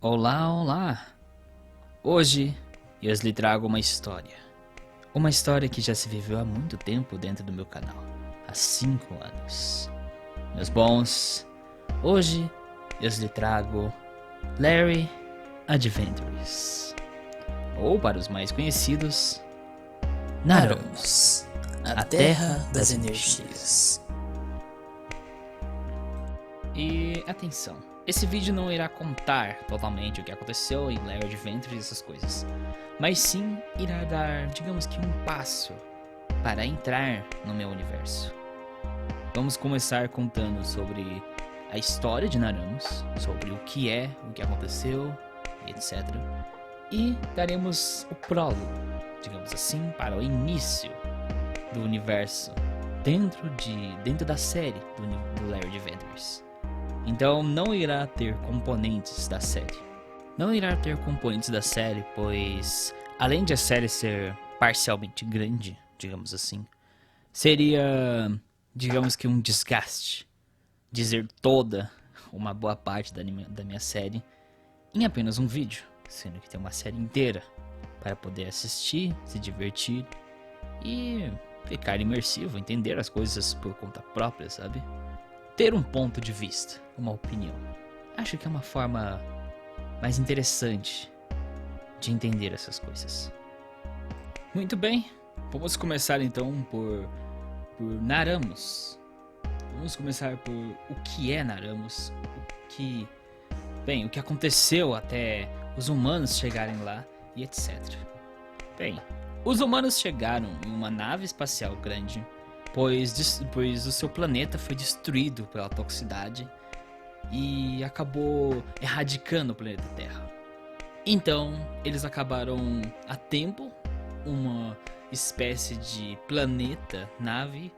Olá, olá! Hoje eu lhe trago uma história. Uma história que já se viveu há muito tempo dentro do meu canal. Há 5 anos. Meus bons, hoje eu lhe trago Larry Adventures. Ou para os mais conhecidos, Naramos, a Terra das Energias. E atenção, esse vídeo não irá contar totalmente o que aconteceu em Larry Adventures e essas coisas, mas sim irá dar, digamos que um passo para entrar no meu universo. Vamos começar contando sobre a história de Naramos, sobre o que aconteceu, etc. E daremos o prólogo, digamos assim, para o início do universo dentro da série do Larry Adventures. Então não irá ter componentes da série. Não irá ter componentes da série, pois além de a série ser parcialmente grande, digamos assim, seria, digamos que um desgaste dizer toda uma boa parte da minha série em apenas um vídeo, sendo que tem uma série inteira para poder assistir, se divertir e ficar imersivo, entender as coisas por conta própria, sabe? Ter um ponto de vista, uma opinião. Acho que é uma forma mais interessante de entender essas coisas. Muito bem, vamos começar então por Naramos. Vamos começar por o que é Naramos, o que aconteceu até os humanos chegarem lá e etc. Bem, os humanos chegaram em uma nave espacial grande, pois o seu planeta foi destruído pela toxicidade e acabou erradicando o planeta Terra. Então, eles acabaram a tempo uma espécie de planeta, nave,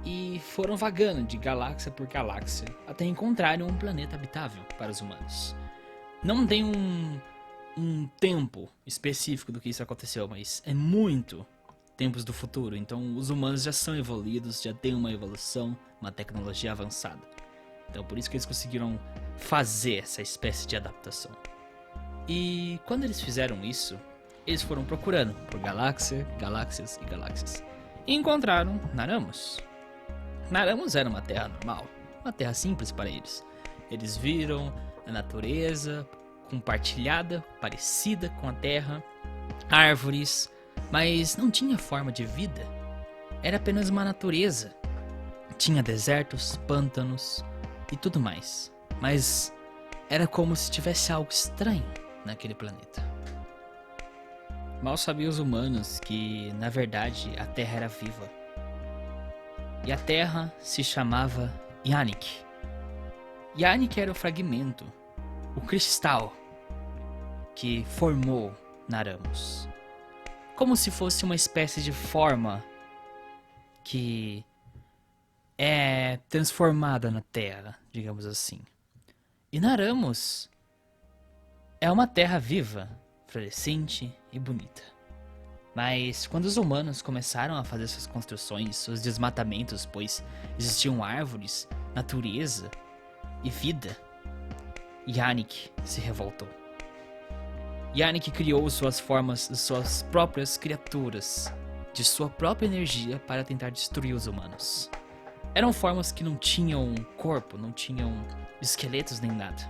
e foram vagando de galáxia por galáxia até encontrarem um planeta habitável para os humanos. Não tem um tempo específico do que isso aconteceu, mas é muito tempos do futuro. Então os humanos já são evoluídos, já têm uma evolução, uma tecnologia avançada. Então por isso que eles conseguiram fazer essa espécie de adaptação. E quando eles fizeram isso, eles foram procurando por galáxias e galáxias. E encontraram Naramos. Naramos era uma terra normal, uma terra simples para eles. Eles viram a natureza compartilhada, parecida com a terra, árvores, mas não tinha forma de vida. Era apenas uma natureza. Tinha desertos, pântanos e tudo mais. Mas era como se tivesse algo estranho naquele planeta. Mal sabiam os humanos que, na verdade, a Terra era viva. E a Terra se chamava Yannick. Yannick era o fragmento, o cristal que formou Naramos. Como se fosse uma espécie de forma que é transformada na Terra, digamos assim. E Naramos é uma terra viva, florescente e bonita. Mas quando os humanos começaram a fazer suas construções, os desmatamentos, pois existiam árvores, natureza e vida, Yannick se revoltou. Yannick criou suas suas próprias criaturas, de sua própria energia para tentar destruir os humanos. Eram formas que não tinham corpo, não tinham esqueletos nem nada.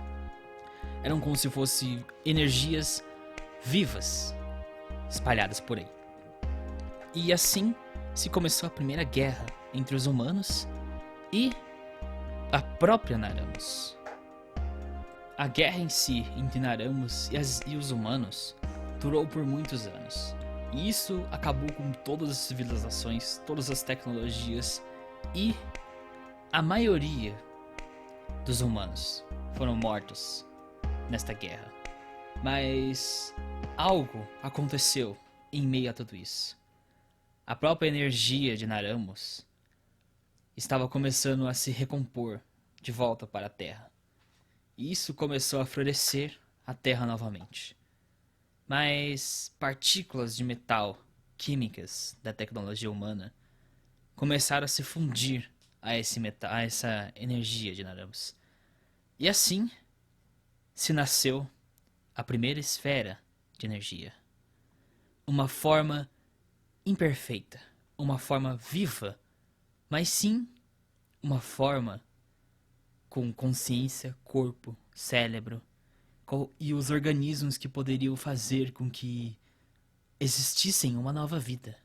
Eram como se fossem energias vivas, espalhadas por aí. E assim se começou a primeira guerra entre os humanos e a própria Naramos. A guerra em si entre Naramos e os humanos durou por muitos anos. E isso acabou com todas as civilizações, todas as tecnologias e a maioria dos humanos foram mortos nesta guerra. Mas algo aconteceu em meio a tudo isso. A própria energia de Naramos estava começando a se recompor de volta para a Terra. E isso começou a florescer a Terra novamente. Mas partículas de metal químicas da tecnologia humana começaram a se fundir a essa energia de Naramos. E assim se nasceu a primeira esfera de energia. Uma forma imperfeita, uma forma viva, mas sim uma forma com consciência, corpo, cérebro e os organismos que poderiam fazer com que existissem uma nova vida.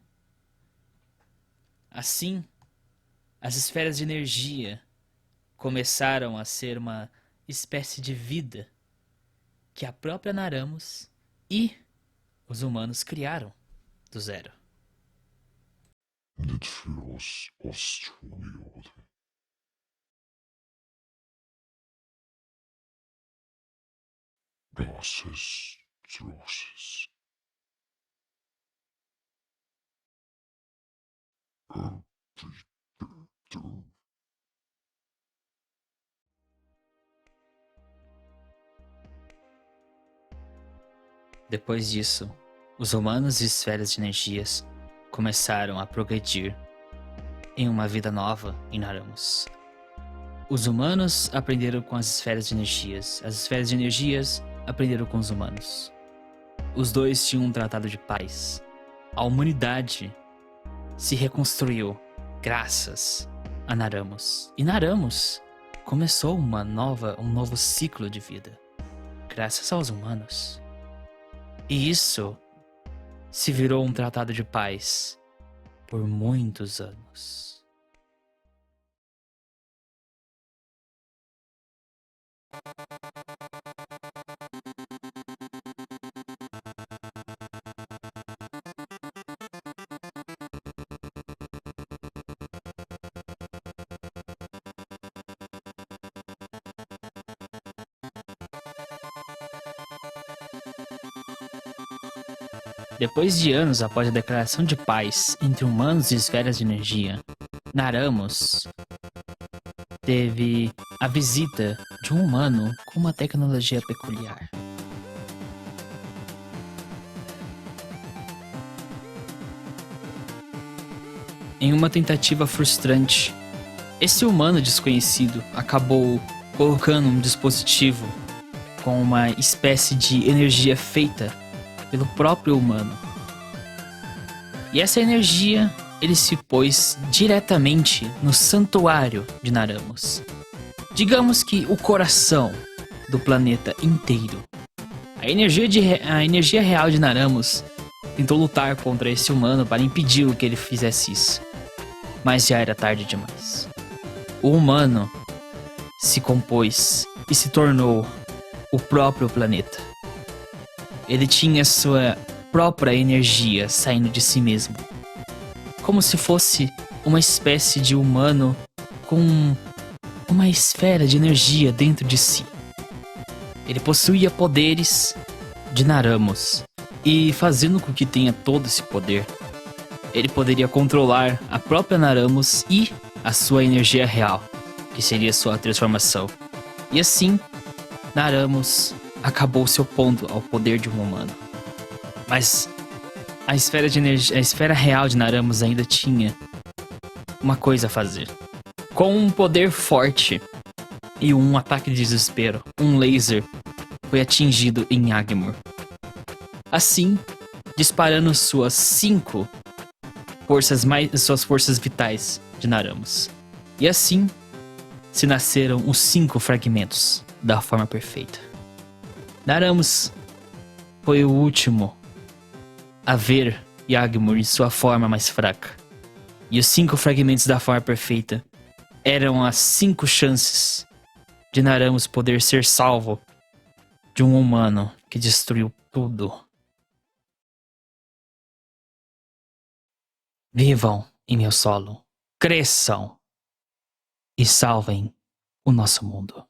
Assim, as esferas de energia começaram a ser uma espécie de vida que a própria Naramos e os humanos criaram do zero. It feels osteoid. Glasses, trosses. Depois disso, os humanos e esferas de energias começaram a progredir em uma vida nova em Naramos. Os humanos aprenderam com as esferas de energias, as esferas de energias aprenderam com os humanos. Os dois tinham um tratado de paz. A humanidade se reconstruiu graças a Naramos. E Naramos começou um novo ciclo de vida, graças aos humanos. E isso se virou um tratado de paz por muitos anos. Depois de anos após a declaração de paz entre humanos e esferas de energia, Naramos teve a visita de um humano com uma tecnologia peculiar. Em uma tentativa frustrante, esse humano desconhecido acabou colocando um dispositivo com uma espécie de energia feita pelo próprio humano. E essa energia ele se pôs diretamente no santuário de Naramos. Digamos que o coração do planeta inteiro. A energia real de Naramos tentou lutar contra esse humano para impedir que ele fizesse isso. Mas já era tarde demais. O humano se compôs e se tornou o próprio planeta. Ele tinha sua própria energia saindo de si mesmo. Como se fosse uma espécie de humano com uma esfera de energia dentro de si. Ele possuía poderes de Naramos. E fazendo com que tenha todo esse poder, ele poderia controlar a própria Naramos e a sua energia real, que seria sua transformação. E assim, Naramos acabou se opondo ao poder de um humano. Mas a esfera real de Naramos ainda tinha uma coisa a fazer. Com um poder forte e um ataque de desespero, um laser foi atingido em Agmur. Assim, disparando suas forças vitais de Naramos. E assim, se nasceram os 5 fragmentos da forma perfeita. Naramos foi o último a ver Yagmur em sua forma mais fraca. E os 5 fragmentos da forma perfeita eram as 5 chances de Naramos poder ser salvo de um humano que destruiu tudo. Vivam em meu solo, cresçam e salvem o nosso mundo.